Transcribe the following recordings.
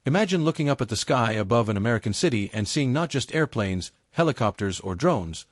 Imagine looking up at the sky above an American city and seeing not just airplanes, helicopters, or drones,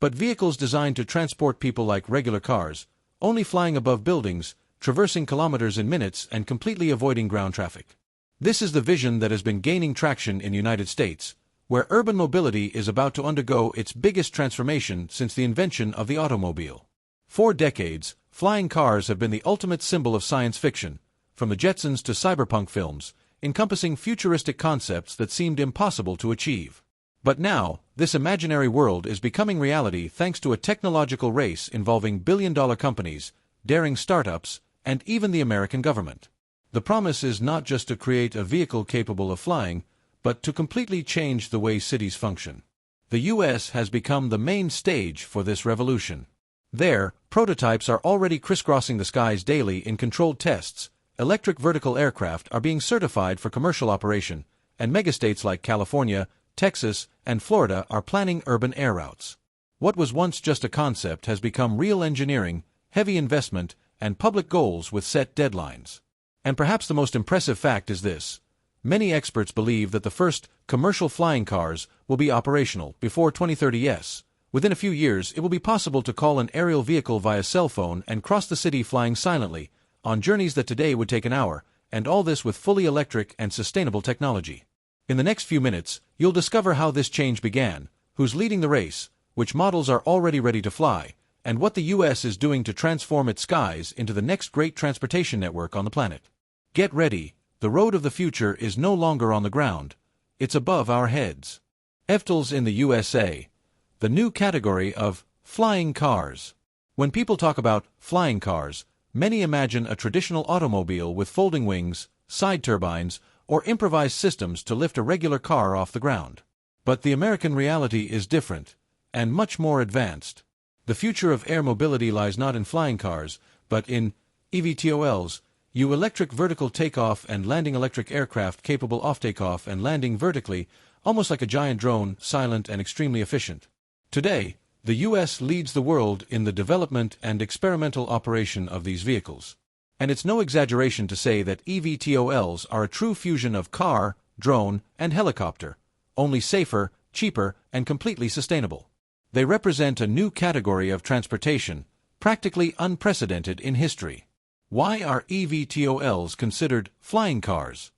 but vehicles designed to transport people like regular cars, only flying above buildings, traversing kilometers in minutes, and completely avoiding ground traffic. This is the vision that has been gaining traction in the United States, where urban mobility is about to undergo its biggest transformation since the invention of the automobile. For decades, flying cars have been the ultimate symbol of science fiction, from the Jetsons to cyberpunk films, encompassing futuristic concepts that seemed impossible to achieve. But now, this imaginary world is becoming reality thanks to a technological race involving billion-dollar companies, daring startups, and even the American government. The promise is not just to create a vehicle capable of flying, but to completely change the way cities function. The U.S. has become the main stage for this revolution. There, prototypes are already crisscrossing the skies daily in controlled tests, electric vertical aircraft are being certified for commercial operation, and megastates like California, Texas, and Florida are planning urban air routes. What was once just a concept has become real engineering, heavy investment, and public goals with set deadlines. And perhaps the most impressive fact is this. Many experts believe that the first commercial flying cars will be operational before 2030. Within a few years, it will be possible to call an aerial vehicle via cell phone and cross the city flying silently, on journeys that today would take an hour, and all this with fully electric and sustainable technology. In the next few minutes, you'll discover how this change began, who's leading the race, which models are already ready to fly, and what the U.S. is doing to transform its skies into the next great transportation network on the planet. Get ready, the road of the future is no longer on the ground, it's above our heads. eVTOLs in the USA, the new category of flying cars. When people talk about flying cars, many imagine a traditional automobile with folding wings, side turbines, or improvised systems to lift a regular car off the ground. But the American reality is different, and much more advanced. The future of air mobility lies not in flying cars, but in eVTOLs, electric vertical takeoff and landing electric aircraft capable of takeoff and landing vertically, almost like a giant drone, silent and extremely efficient. Today, the U.S. leads the world in the development and experimental operation of these vehicles. And it's no exaggeration to say that eVTOLs are a true fusion of car, drone, and helicopter, only safer, cheaper, and completely sustainable. They represent a new category of transportation, practically unprecedented in history. Why are eVTOLs considered flying cars?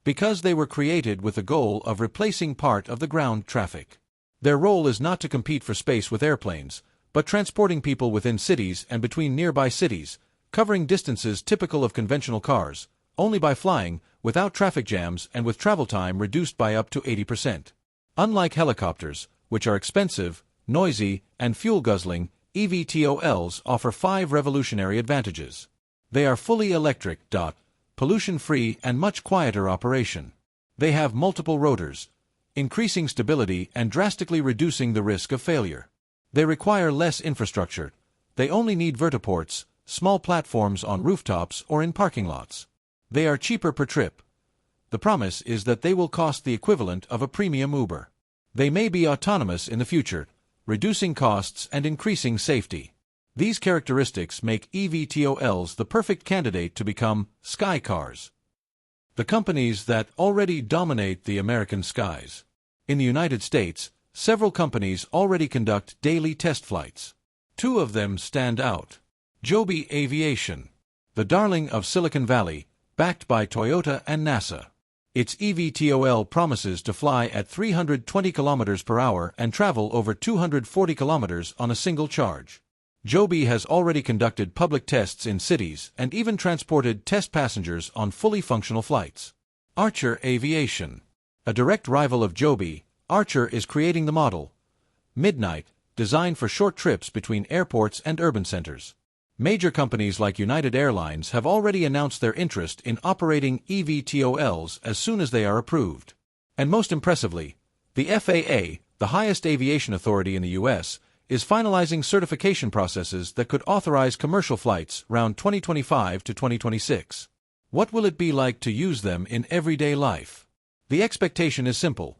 Because they were created with the goal of replacing part of the ground traffic. Their role is not to compete for space with airplanes, but transporting people within cities and between nearby cities, covering distances typical of conventional cars, only by flying, without traffic jams and with travel time reduced by up to 80%. Unlike helicopters, which are expensive, noisy, and fuel-guzzling, eVTOLs offer 5 revolutionary advantages. They are fully electric, pollution-free and much quieter operation. They have multiple rotors, increasing stability and drastically reducing the risk of failure. They require less infrastructure. They only need vertiports, small platforms on rooftops or in parking lots. They are cheaper per trip. The promise is that they will cost the equivalent of a premium Uber. They may be autonomous in the future, reducing costs and increasing safety. These characteristics make eVTOLs the perfect candidate to become sky cars. The companies that already dominate the American skies. In the United States, several companies already conduct daily test flights. 2 of them stand out. Joby Aviation, the darling of Silicon Valley, backed by Toyota and NASA. Its eVTOL promises to fly at 320 km per hour and travel over 240 km on a single charge. Joby has already conducted public tests in cities and even transported test passengers on fully functional flights. Archer Aviation. A direct rival of Joby, Archer is creating the model Midnight, designed for short trips between airports and urban centers. Major companies like United Airlines have already announced their interest in operating eVTOLs as soon as they are approved. And most impressively, the FAA, the highest aviation authority in the U.S., is finalizing certification processes that could authorize commercial flights around 2025 to 2026. What will it be like to use them in everyday life? The expectation is simple.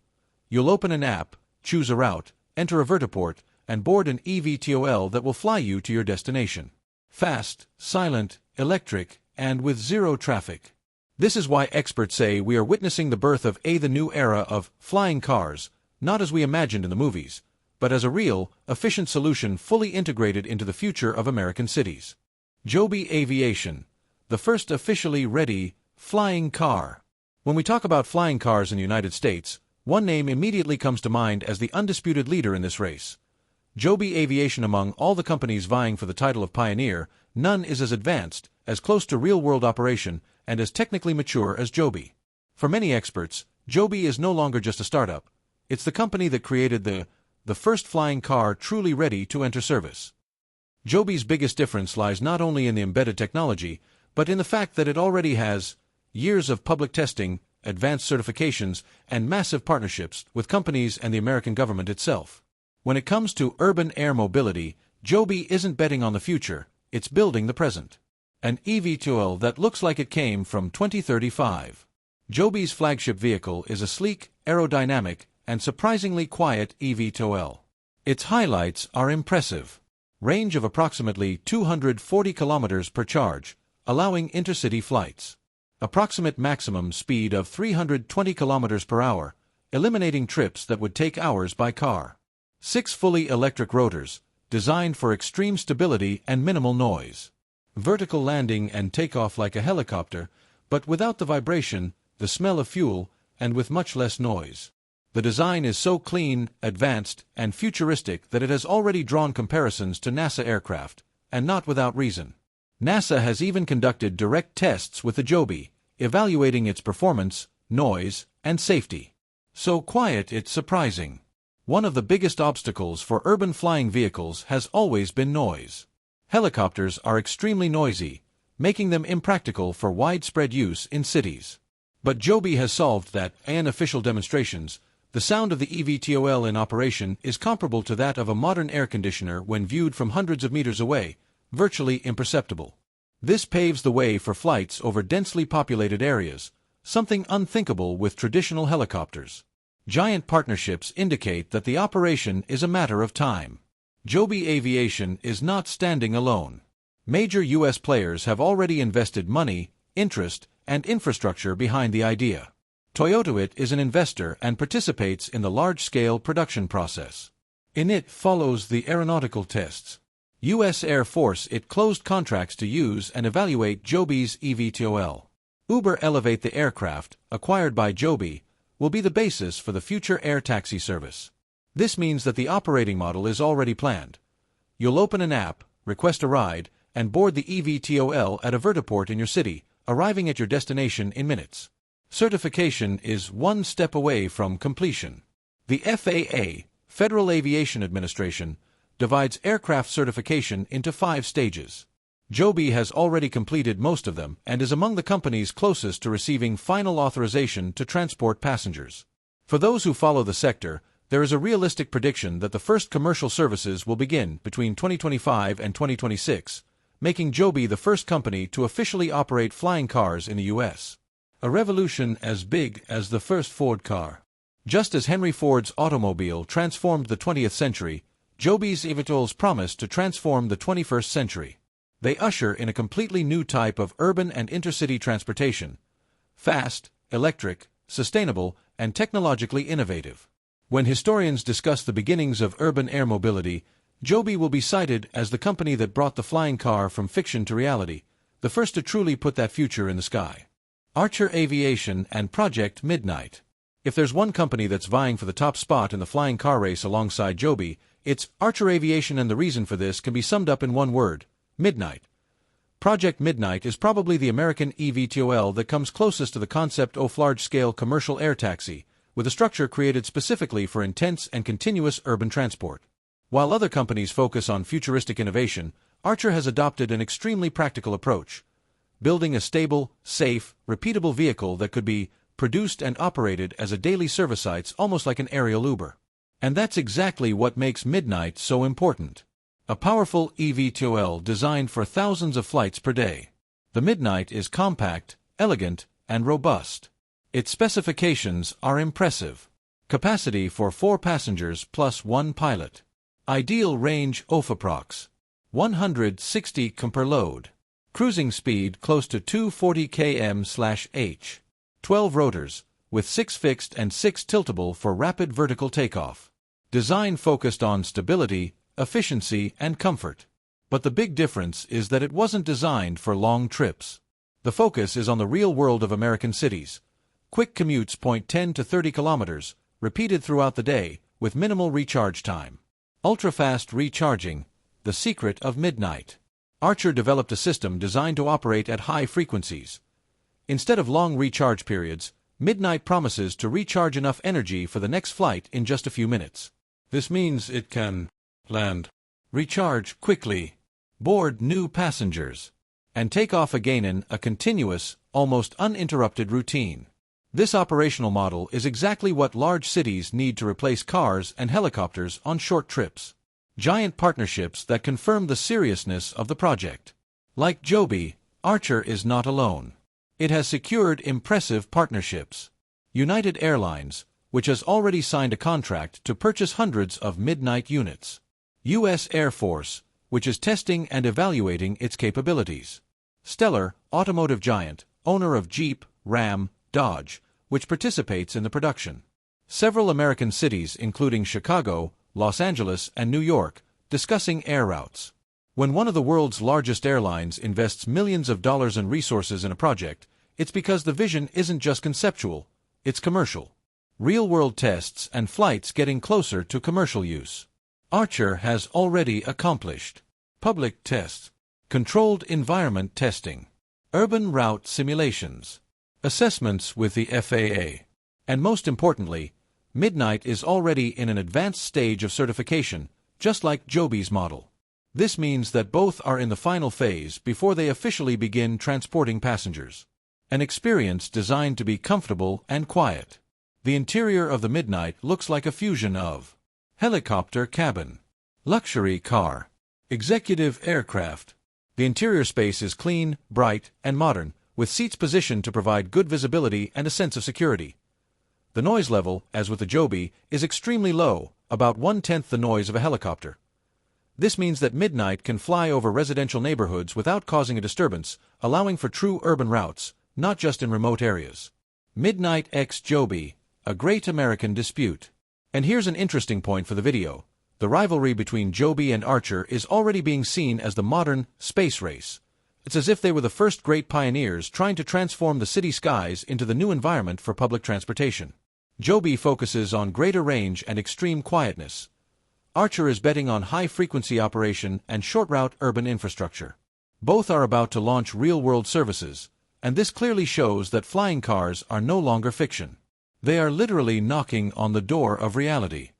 You'll open an app, choose a route, enter a vertiport, and board an eVTOL that will fly you to your destination. Fast, silent, electric, and with zero traffic. This is why experts say we are witnessing the birth of the new era of flying cars, not as we imagined in the movies, but as a real, efficient solution fully integrated into the future of American cities. Joby Aviation, the first officially ready flying car. When we talk about flying cars in the United States, one name immediately comes to mind as the undisputed leader in this race. Joby Aviation. Among all the companies vying for the title of pioneer, none is as advanced, as close to real-world operation, and as technically mature as Joby. For many experts, Joby is no longer just a startup. It's the company that created the first flying car truly ready to enter service. Joby's biggest difference lies not only in the embedded technology, but in the fact that it already has years of public testing, advanced certifications, and massive partnerships with companies and the American government itself. When it comes to urban air mobility, Joby isn't betting on the future, it's building the present. An eVTOL that looks like it came from 2035. Joby's flagship vehicle is a sleek, aerodynamic, and surprisingly quiet eVTOL. Its highlights are impressive. Range of approximately 240 kilometers per charge, allowing intercity flights. Approximate maximum speed of 320 kilometers per hour, eliminating trips that would take hours by car. 6 fully electric rotors, designed for extreme stability and minimal noise. Vertical landing and takeoff like a helicopter, but without the vibration, the smell of fuel, and with much less noise. The design is so clean, advanced, and futuristic that it has already drawn comparisons to NASA aircraft, and not without reason. NASA has even conducted direct tests with the Joby, evaluating its performance, noise, and safety. So quiet it's surprising. One of the biggest obstacles for urban flying vehicles has always been noise. Helicopters are extremely noisy, making them impractical for widespread use in cities. But Joby has solved that. In official demonstrations, the sound of the eVTOL in operation is comparable to that of a modern air conditioner when viewed from hundreds of meters away, virtually imperceptible. This paves the way for flights over densely populated areas, something unthinkable with traditional helicopters. Giant partnerships indicate that the operation is a matter of time. Joby Aviation is not standing alone. Major U.S. players have already invested money, interest, and infrastructure behind the idea. Toyota is an investor and participates in the large-scale production process. It follows the aeronautical tests. U.S. Air Force closed contracts to use and evaluate Joby's eVTOL. Uber Elevate, the aircraft, acquired by Joby, will be the basis for the future air taxi service. This means that the operating model is already planned. You'll open an app, request a ride, and board the eVTOL at a vertiport in your city, arriving at your destination in minutes. Certification is one step away from completion. The FAA, Federal Aviation Administration, divides aircraft certification into 5 stages. Joby has already completed most of them and is among the companies closest to receiving final authorization to transport passengers. For those who follow the sector, there is a realistic prediction that the first commercial services will begin between 2025 and 2026, making Joby the first company to officially operate flying cars in the U.S. A revolution as big as the first Ford car. Just as Henry Ford's automobile transformed the 20th century, Joby's eVTOLs promise to transform the 21st century. They usher in a completely new type of urban and intercity transportation. Fast, electric, sustainable, and technologically innovative. When historians discuss the beginnings of urban air mobility, Joby will be cited as the company that brought the flying car from fiction to reality, the first to truly put that future in the sky. Archer Aviation and Project Midnight. If there's one company that's vying for the top spot in the flying car race alongside Joby, it's Archer Aviation, and the reason for this can be summed up in one word: Midnight. Project Midnight is probably the American eVTOL that comes closest to the concept of large-scale commercial air taxi, with a structure created specifically for intense and continuous urban transport. While other companies focus on futuristic innovation, Archer has adopted an extremely practical approach, building a stable, safe, repeatable vehicle that could be produced and operated as a daily service site, almost like an aerial Uber. And that's exactly what makes Midnight so important. A powerful eVTOL designed for thousands of flights per day. The Midnight is compact, elegant, and robust. Its specifications are impressive. Capacity for 4 passengers plus 1 pilot. Ideal range of approx. 160 km per load. Cruising speed close to 240 km/h. 12 rotors, with 6 fixed and 6 tiltable for rapid vertical takeoff. Design focused on stability, efficiency, and comfort. But the big difference is that it wasn't designed for long trips. The focus is on the real world of American cities. Quick commutes point 10 to 30 kilometers, repeated throughout the day, with minimal recharge time. Ultra-fast recharging, the secret of Midnight. Archer developed a system designed to operate at high frequencies. Instead of long recharge periods, Midnight promises to recharge enough energy for the next flight in just a few minutes. This means it can land, recharge quickly, board new passengers, and take off again in a continuous, almost uninterrupted routine. This operational model is exactly what large cities need to replace cars and helicopters on short trips. Giant partnerships that confirm the seriousness of the project. Like Joby, Archer is not alone. It has secured impressive partnerships. United Airlines, which has already signed a contract to purchase hundreds of Midnight units. U.S. Air Force, which is testing and evaluating its capabilities. Stellar, automotive giant, owner of Jeep, Ram, Dodge, which participates in the production. Several American cities, including Chicago, Los Angeles, and New York, discussing air routes. When one of the world's largest airlines invests millions of dollars in resources in a project, it's because the vision isn't just conceptual, it's commercial. Real-world tests and flights getting closer to commercial use. Archer has already accomplished public tests, controlled environment testing, urban route simulations, assessments with the FAA, and most importantly, Midnight is already in an advanced stage of certification, just like Joby's model. This means that both are in the final phase before they officially begin transporting passengers. An experience designed to be comfortable and quiet. The interior of the Midnight looks like a fusion of helicopter cabin, luxury car, executive aircraft. The interior space is clean, bright, and modern, with seats positioned to provide good visibility and a sense of security. The noise level, as with the Joby, is extremely low, about 1/10 the noise of a helicopter. This means that Midnight can fly over residential neighborhoods without causing a disturbance, allowing for true urban routes, not just in remote areas. Midnight x Joby, a great American dispute. And here's an interesting point for the video. The rivalry between Joby and Archer is already being seen as the modern space race. It's as if they were the first great pioneers trying to transform the city skies into the new environment for public transportation. Joby focuses on greater range and extreme quietness. Archer is betting on high-frequency operation and short-route urban infrastructure. Both are about to launch real-world services, and this clearly shows that flying cars are no longer fiction. They are literally knocking on the door of reality.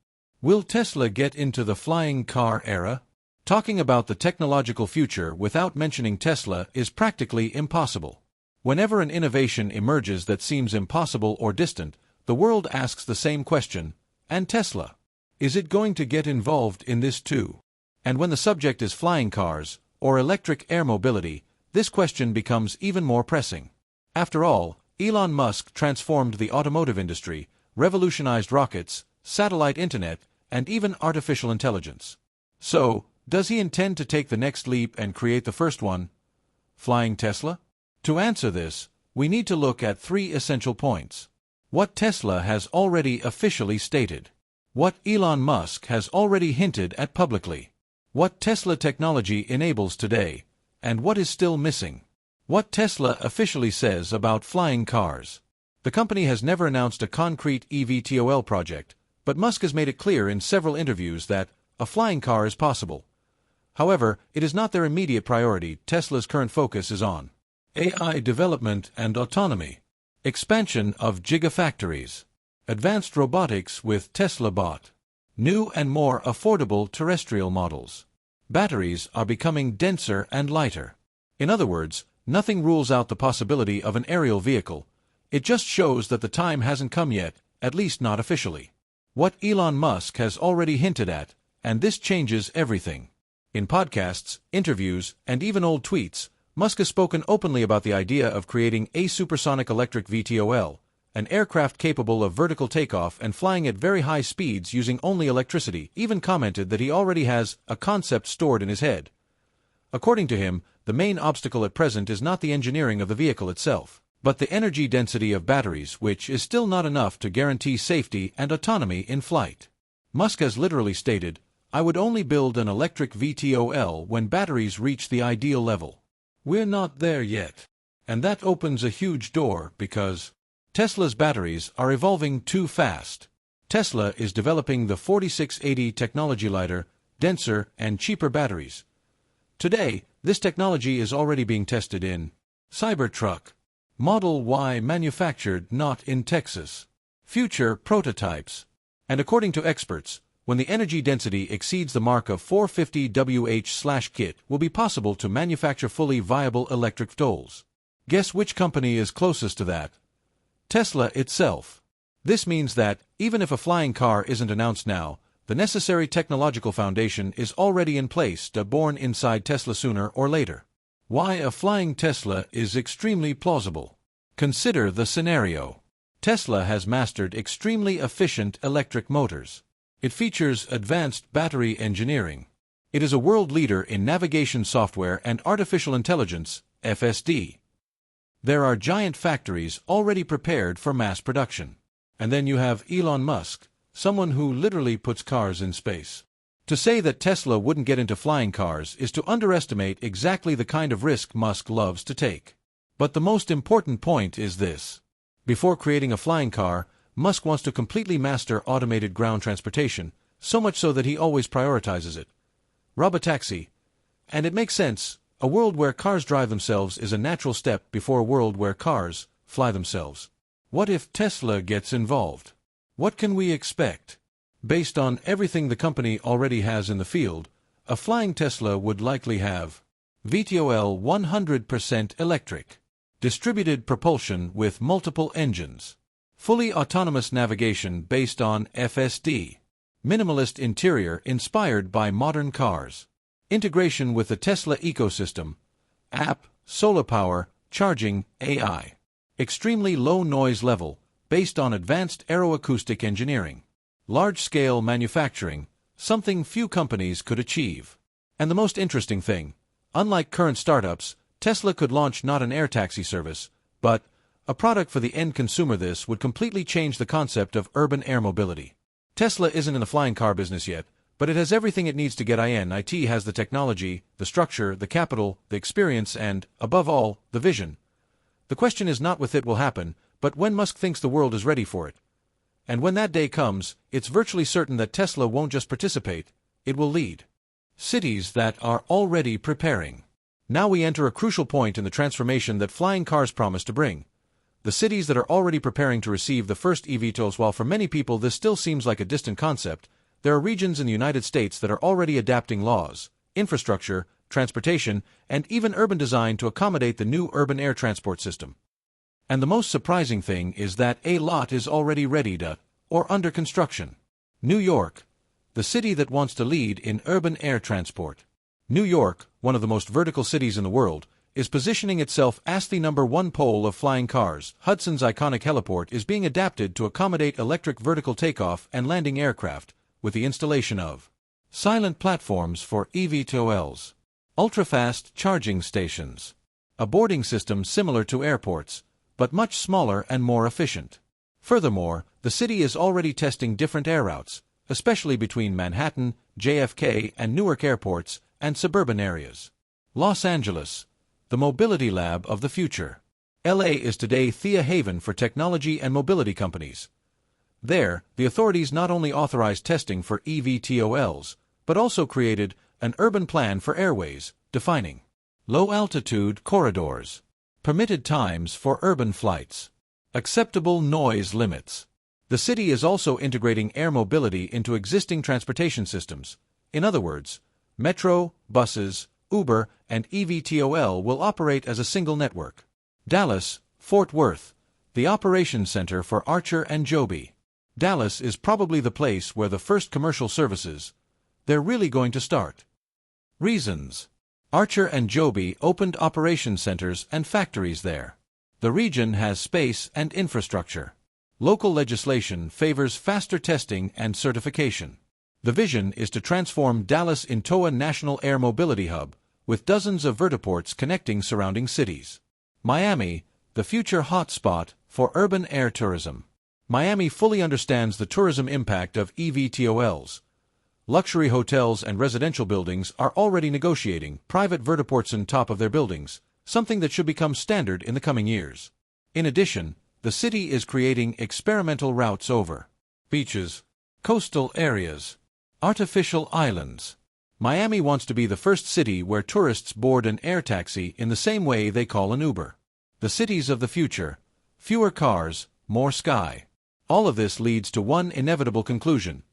Will Tesla get into the flying car era? Talking about the technological future without mentioning Tesla is practically impossible. Whenever an innovation emerges that seems impossible or distant, the world asks the same question, and Tesla? Is it going to get involved in this too? And when the subject is flying cars, or electric air mobility, this question becomes even more pressing. After all, Elon Musk transformed the automotive industry, revolutionized rockets, satellite internet, and even artificial intelligence. So, does he intend to take the next leap and create the first one? Flying Tesla? To answer this, we need to look at 3 essential points. What Tesla has already officially stated. What Elon Musk has already hinted at publicly. What Tesla technology enables today, and what is still missing. What Tesla officially says about flying cars. The company has never announced a concrete eVTOL project, but Musk has made it clear in several interviews that a flying car is possible. However, it is not their immediate priority. Tesla's current focus is on AI development and autonomy, expansion of gigafactories, advanced robotics with Tesla Bot, new and more affordable terrestrial models. Batteries are becoming denser and lighter. In other words, nothing rules out the possibility of an aerial vehicle. It just shows that the time hasn't come yet, at least not officially. What Elon Musk has already hinted at, and this changes everything. In podcasts, interviews, and even old tweets, Musk has spoken openly about the idea of creating a supersonic electric VTOL, an aircraft capable of vertical takeoff and flying at very high speeds using only electricity, even commented that he already has a concept stored in his head. According to him, the main obstacle at present is not the engineering of the vehicle itself, but the energy density of batteries, which is still not enough to guarantee safety and autonomy in flight. Musk has literally stated, "I would only build an electric VTOL when batteries reach the ideal level." We're not there yet. And that opens a huge door because Tesla's batteries are evolving too fast. Tesla is developing the 4680 technology lighter, denser, and cheaper batteries. Today, this technology is already being tested in Cybertruck Model Y manufactured not in Texas. Future prototypes. And according to experts, when the energy density exceeds the mark of 450 Wh/kit, will be possible to manufacture fully viable electric eVTOLs. Guess which company is closest to that? Tesla itself. This means that, even if a flying car isn't announced now, the necessary technological foundation is already in place to born inside Tesla sooner or later. Why a flying Tesla is extremely plausible. Consider the scenario. Tesla has mastered extremely efficient electric motors. It features advanced battery engineering. It is a world leader in navigation software and artificial intelligence, FSD. There are giant factories already prepared for mass production. And then you have Elon Musk, someone who literally puts cars in space. To say that Tesla wouldn't get into flying cars is to underestimate exactly the kind of risk Musk loves to take. But the most important point is this. Before creating a flying car, Musk wants to completely master automated ground transportation, so much so that he always prioritizes it. Robotaxi. And it makes sense. A world where cars drive themselves is a natural step before a world where cars fly themselves. What if Tesla gets involved? What can we expect? Based on everything the company already has in the field, a flying Tesla would likely have VTOL 100% electric, distributed propulsion with multiple engines, fully autonomous navigation based on FSD, minimalist interior inspired by modern cars, integration with the Tesla ecosystem, app, solar power, charging, AI, extremely low noise level based on advanced aeroacoustic engineering, large-scale manufacturing, something few companies could achieve. And the most interesting thing, unlike current startups, Tesla could launch not an air taxi service, but a product for the end consumer. This would completely change the concept of urban air mobility. Tesla isn't in the flying car business yet, but it has everything it needs to get in. It has the technology, the structure, the capital, the experience, and, above all, the vision. The question is not if it will happen, but when Musk thinks the world is ready for it. And when that day comes, it's virtually certain that Tesla won't just participate, it will lead. Cities that are already preparing. Now we enter a crucial point in the transformation that flying cars promise to bring. The cities that are already preparing to receive the first eVTOLs. While for many people this still seems like a distant concept, there are regions in the United States that are already adapting laws, infrastructure, transportation, and even urban design to accommodate the new urban air transport system. And the most surprising thing is that a lot is already ready to, or under construction. New York, the city that wants to lead in urban air transport. New York, one of the most vertical cities in the world, is positioning itself as the #1 pole of flying cars. Hudson's iconic heliport is being adapted to accommodate electric vertical takeoff and landing aircraft, with the installation of silent platforms for eVTOLs, ultra-fast charging stations, a boarding system similar to airports, but much smaller and more efficient. Furthermore, the city is already testing different air routes, especially between Manhattan, JFK, and Newark airports, and suburban areas. Los Angeles, the mobility lab of the future. LA is today the haven for technology and mobility companies. There, the authorities not only authorized testing for eVTOLs, but also created an urban plan for airways, defining low-altitude corridors, permitted times for urban flights, acceptable noise limits. The city is also integrating air mobility into existing transportation systems. In other words, metro, buses, Uber, and eVTOL will operate as a single network. Dallas, Fort Worth, the operations center for Archer and Joby. Dallas is probably the place where the first commercial services, they're really going to start. Reasons. Archer and Joby opened operation centers and factories there. The region has space and infrastructure. Local legislation favors faster testing and certification. The vision is to transform Dallas into a national air mobility hub, with dozens of vertiports connecting surrounding cities. Miami, the future hotspot for urban air tourism. Miami fully understands the tourism impact of eVTOLs. Luxury hotels and residential buildings are already negotiating private vertiports on top of their buildings, something that should become standard in the coming years. In addition, the city is creating experimental routes over beaches, coastal areas, artificial islands. Miami wants to be the first city where tourists board an air taxi in the same way they call an Uber. The cities of the future: fewer cars, more sky. All of this leads to one inevitable conclusion.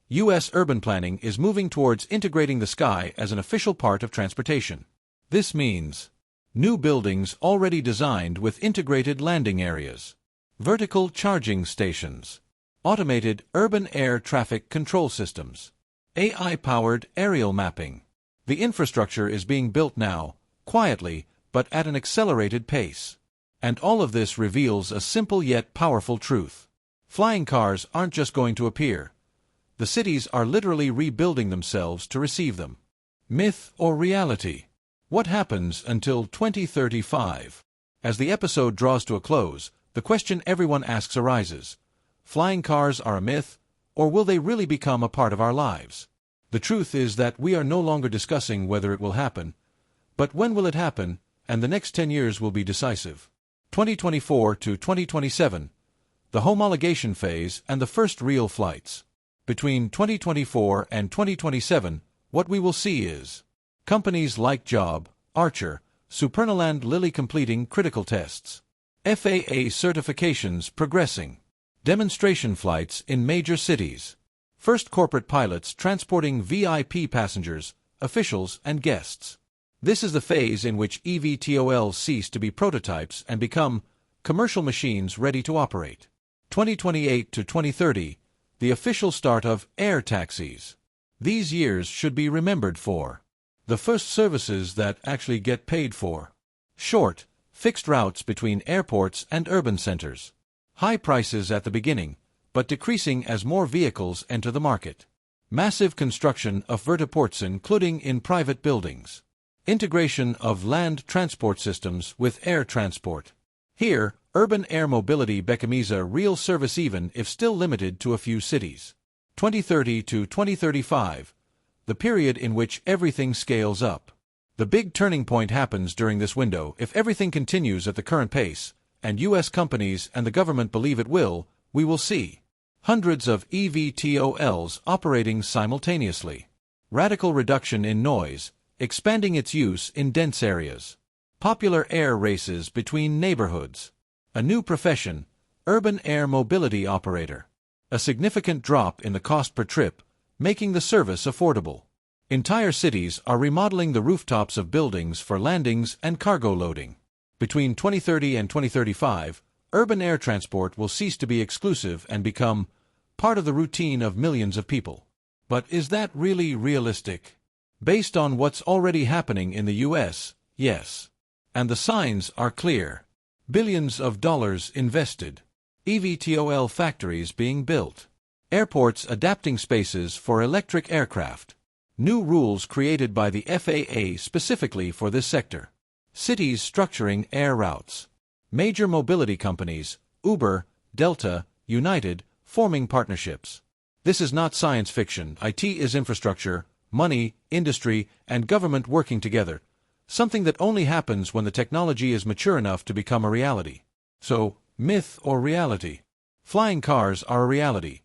U.S. urban planning is moving towards integrating the sky as an official part of transportation. This means new buildings already designed with integrated landing areas, vertical charging stations, automated urban air traffic control systems, AI-powered aerial mapping. The infrastructure is being built now, quietly, but at an accelerated pace. And all of this reveals a simple yet powerful truth. Flying cars aren't just going to appear. The cities are literally rebuilding themselves to receive them. Myth or reality? What happens until 2035? As the episode draws to a close, the question everyone asks arises: flying cars are a myth, or will they really become a part of our lives? The truth is that we are no longer discussing whether it will happen, but when will it happen, and the next 10 years will be decisive. 2024 to 2027, the homologation phase and the first real flights. Between 2024 and 2027, what we will see is companies like Joby, Archer, Supernaland Lilly completing critical tests, FAA certifications progressing, demonstration flights in major cities, first corporate pilots transporting VIP passengers, officials, and guests. This is the phase in which eVTOLs cease to be prototypes and become commercial machines ready to operate. 2028 to 2030, the official start of air taxis. These years should be remembered for the first services that actually get paid for. Short, fixed routes between airports and urban centers. High prices at the beginning, but decreasing as more vehicles enter the market. Massive construction of vertiports including in private buildings. Integration of land transport systems with air transport. Here, urban air mobility becomes a real service even if still limited to a few cities. 2030 to 2035, the period in which everything scales up. The big turning point happens during this window. If everything continues at the current pace, and U.S. companies and the government believe it will, we will see hundreds of eVTOLs operating simultaneously. Radical reduction in noise, expanding its use in dense areas. Popular air races between neighborhoods. A new profession, urban air mobility operator. A significant drop in the cost per trip, making the service affordable. Entire cities are remodeling the rooftops of buildings for landings and cargo loading. Between 2030 and 2035, urban air transport will cease to be exclusive and become part of the routine of millions of people. But is that really realistic? Based on what's already happening in the U.S., yes. And the signs are clear. Billions of dollars invested. eVTOL factories being built. Airports adapting spaces for electric aircraft. New rules created by the FAA specifically for this sector. Cities structuring air routes. Major mobility companies, Uber, Delta, United, forming partnerships. This is not science fiction. IT is infrastructure, money, industry, and government working together. Something that only happens when the technology is mature enough to become a reality. So, myth or reality? Flying cars are a reality.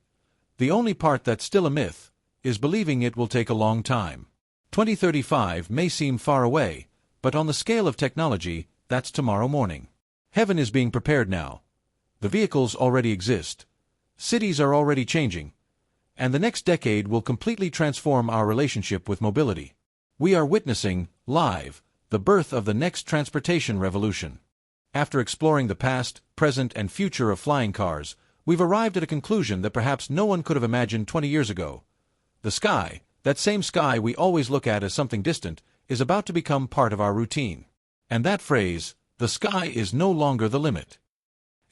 The only part that's still a myth is believing it will take a long time. 2035 may seem far away, but on the scale of technology, that's tomorrow morning. Heaven is being prepared now. The vehicles already exist. Cities are already changing. And the next decade will completely transform our relationship with mobility. We are witnessing, live, the birth of the next transportation revolution. After exploring the past, present, and future of flying cars, we've arrived at a conclusion that perhaps no one could have imagined 20 years ago. The sky, that same sky we always look at as something distant, is about to become part of our routine. And that phrase, the sky is no longer the limit.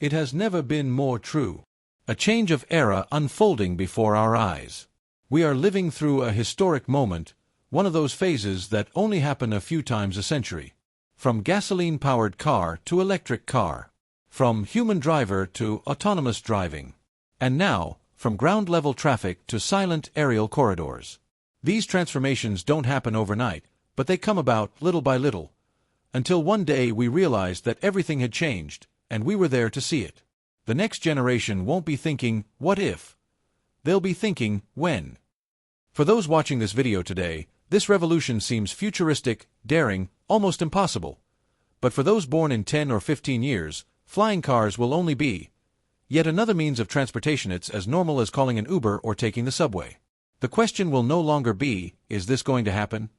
It has never been more true. A change of era unfolding before our eyes. We are living through a historic moment, one of those phases that only happen a few times a century. From gasoline-powered car to electric car. From human driver to autonomous driving. And now, from ground-level traffic to silent aerial corridors. These transformations don't happen overnight, but they come about little by little, until one day we realized that everything had changed, and we were there to see it. The next generation won't be thinking, what if? They'll be thinking, when? For those watching this video today, this revolution seems futuristic, daring, almost impossible. But for those born in 10 or 15 years, flying cars will only be yet another means of transportation. It's as normal as calling an Uber or taking the subway. The question will no longer be, is this going to happen?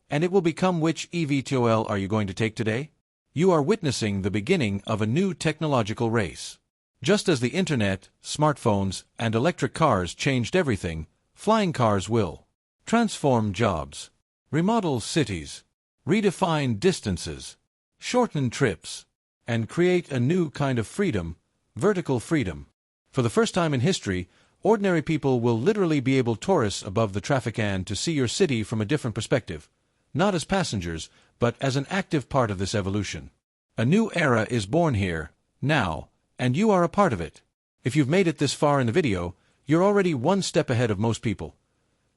And it will become, which eVTOL are you going to take today? You are witnessing the beginning of a new technological race. Just as the internet, smartphones, and electric cars changed everything, flying cars will transform jobs, remodel cities, redefine distances, shorten trips, and create a new kind of freedom, vertical freedom. For the first time in history, ordinary people will literally be able to tourists above the traffic and to see your city from a different perspective, not as passengers, but as an active part of this evolution. A new era is born here, now, and you are a part of it. If you've made it this far in the video, you're already one step ahead of most people.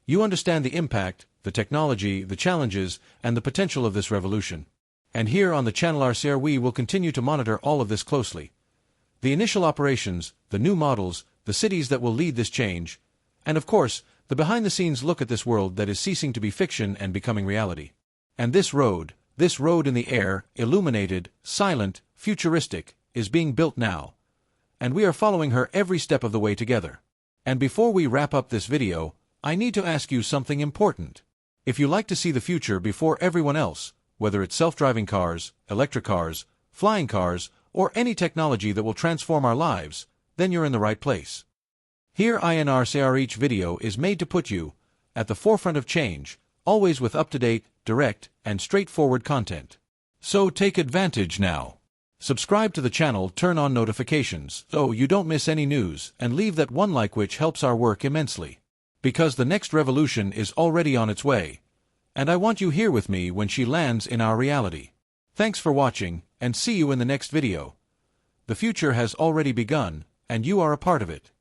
You understand the impact, the technology, the challenges, and the potential of this revolution. And here on the channel RCR we will continue to monitor all of this closely. The initial operations, the new models, the cities that will lead this change, and of course, the behind-the-scenes look at this world that is ceasing to be fiction and becoming reality. And this road in the air, illuminated, silent, futuristic, is being built now. And we are following her every step of the way together. And before we wrap up this video, I need to ask you something important. If you like to see the future before everyone else, whether it's self-driving cars, electric cars, flying cars, or any technology that will transform our lives, then you're in the right place. Here INRCR each video is made to put you at the forefront of change, always with up-to-date, direct, and straightforward content. So take advantage now. Subscribe to the channel, turn on notifications so you don't miss any news, and leave that one like which helps our work immensely. Because the next revolution is already on its way, and I want you here with me when she lands in our reality. Thanks for watching, and see you in the next video. The future has already begun, and you are a part of it.